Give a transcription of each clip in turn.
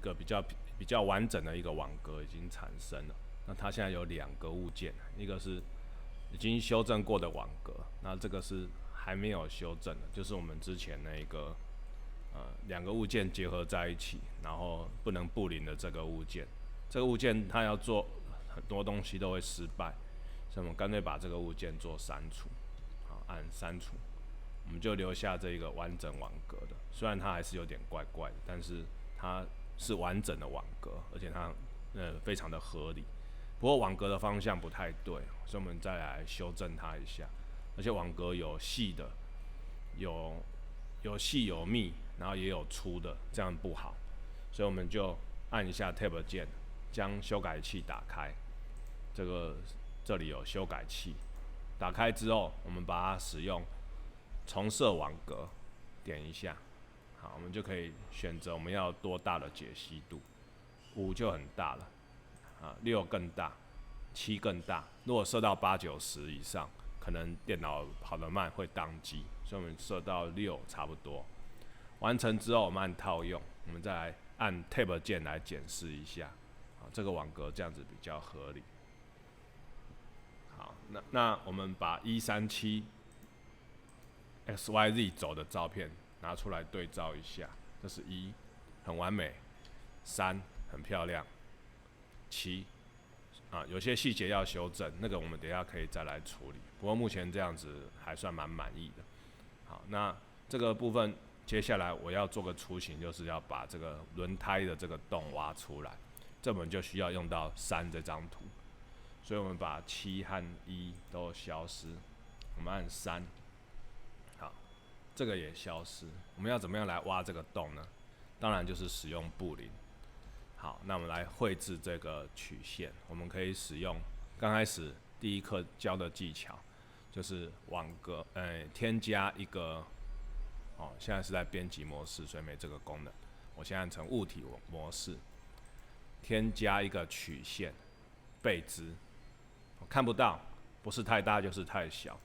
个比较完整的一个网格已经产生了。那它现在有2个物件，一个是已经修正过的网格，那这个是还没有修正的，就是我们之前那个2个物件结合在一起，然后不能布林的这个物件。这个物件它要做很多东西都会失败，所以我们干脆把这个物件做删除，好，按删除，我们就留下这一个完整网格的。虽然它还是有点怪怪的，但是它是完整的网格，而且它非常的合理。不过网格的方向不太对，所以我们再来修正它一下。而且网格有细的，有细有密，然后也有粗的，这样不好。所以我们就按一下 Tab 键，将修改器打开。这里有修改器，打开之后，我们把它使用重设网格，点一下，好，我们就可以选择我们要多大的解析度，5就很大了，啊，6更大，7更大。如果设到8、9、10以上，可能电脑跑得慢会宕机，所以我们设到6差不多。完成之后，我们按套用，我们再来按 Tab 键来检视一下，啊，这个网格这样子比较合理。好，那我们把137 XYZ 轴的照片拿出来对照一下，这是1，很完美；3，很漂亮；7，啊，有些细节要修正，那个我们等一下可以再来处理。不过目前这样子还算蛮满意的。好，那这个部分接下来我要做个雏形，就是要把这个轮胎的这个洞挖出来，这我们就需要用到3这张图，所以我们把7和1都消失，我们按3，好，这个也消失。我们要怎么样来挖这个洞呢？当然就是使用布林。好，那我们来绘制这个曲线，我们可以使用刚开始第一课教的技巧，就是网格，添加一个，现在是在编辑模式，所以没这个功能。我先按成物体模式，添加一个曲线，倍支，我看不到，不是太大就是太小。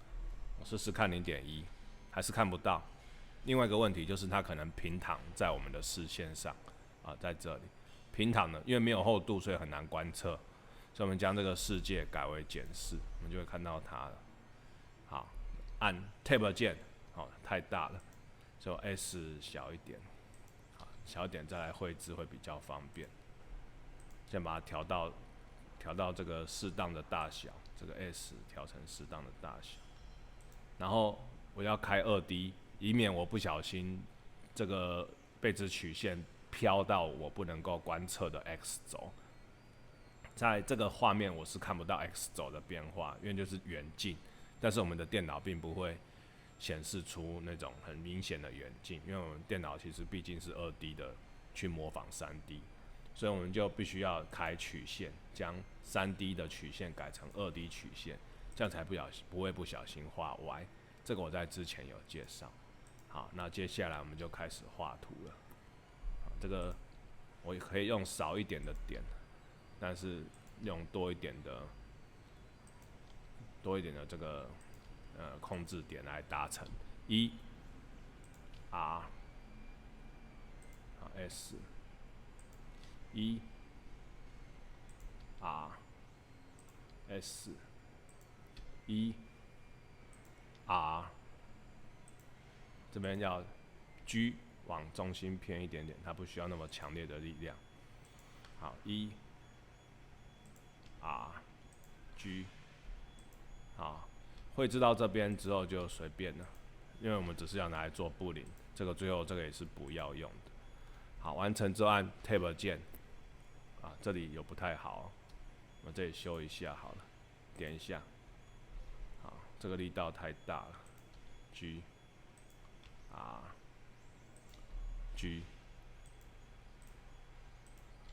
我试试看0.1，还是看不到。另外一个问题就是它可能平躺在我们的视线上，啊，在这里。平躺呢，因为没有厚度，所以很难观测，所以我们将这个世界改为检视，我们就会看到它了。好，按 Tab 键，好，太大了，就 S 小一点，好，小一点再来绘制会比较方便。先把它调到这个适当的大小，这个 S 调成适当的大小，然后我要开2D，以免我不小心这个倍支曲线飘到我不能够观测的 X 轴。在这个画面我是看不到 X 轴的变化，因为就是远近，但是我们的电脑并不会显示出那种很明显的远近，因为我们电脑其实毕竟是2D 的去模仿3D， 所以我们就必须要开曲线，将3D 的曲线改成2D 曲线，这样才不会不小心画歪。这个我在之前有介绍。好，那接下来我们就开始画图了。这个我也可以用少一点的点，但是用多一点的这个控制点来达成。R S R S R， 这边要 G 往中心偏一点点，它不需要那么强烈的力量。好，R G， 好，绘制到这边之后就随便了，因为我们只是要拿来做布林，最后这个也是不要用的。好，完成之后按 Tab 键，啊，这里有不太好，我这里修一下好了，点一下，好，这个力道太大了 ，G R G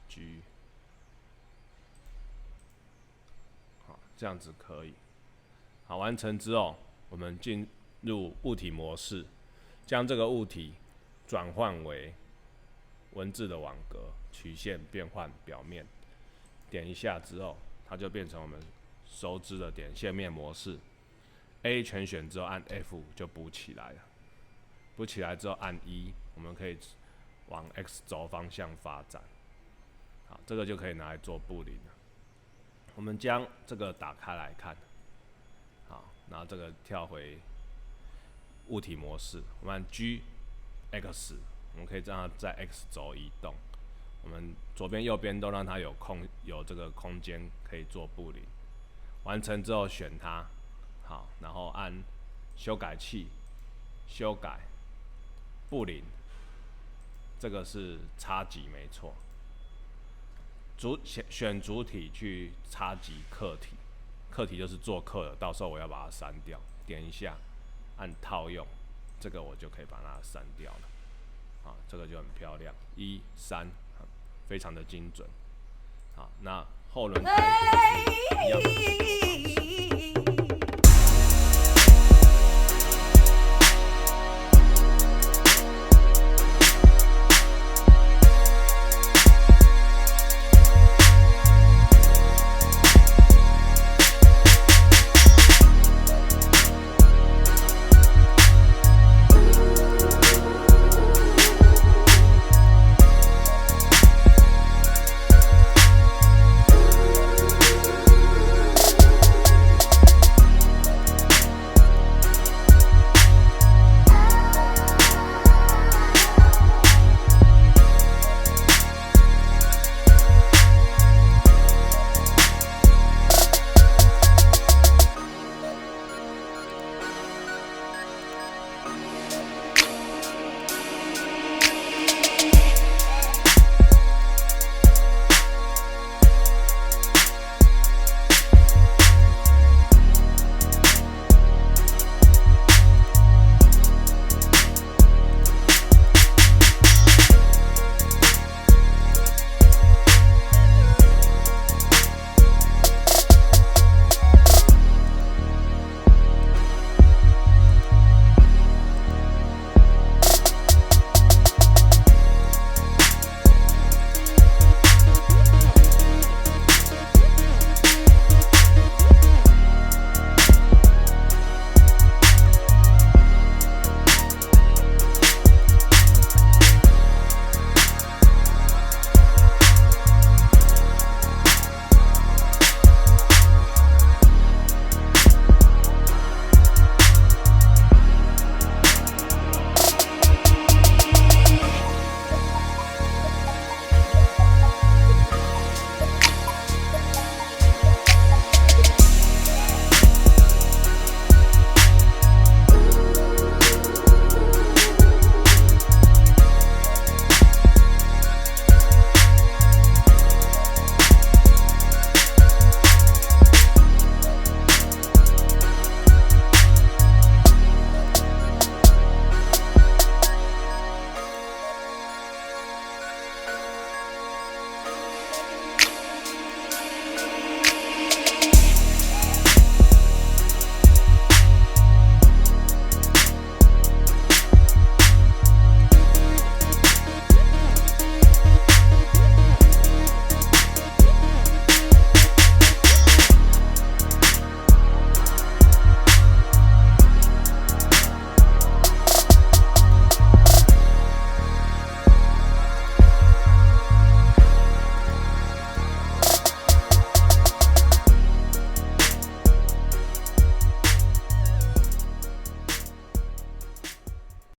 G， 好，这样子可以。好，完成之后，我们进入物体模式，将这个物体转换为文字的网格，曲线变换表面。点一下之后，它就变成我们熟知的点线面模式。A 全选之后按 F 就补起来了。补起来之后按1，我们可以往 X 轴方向发展。好，这个就可以拿来做布林了。我们将这个打开来看，好，然后这个跳回物体模式，我们按 G、X， 我们可以让它在 X 轴移动。我们左边、右边都让它有这个空间可以做布林。完成之后选它，好，然后按修改器修改布林，这个是插级没错。选主体去插级客体，客体就是做客的，到时候我要把它删掉，点一下按套用，这个我就可以把它删掉了。好，这个就很漂亮，1、3，非常的精准。好，那后轮胎就是一样的使用方式。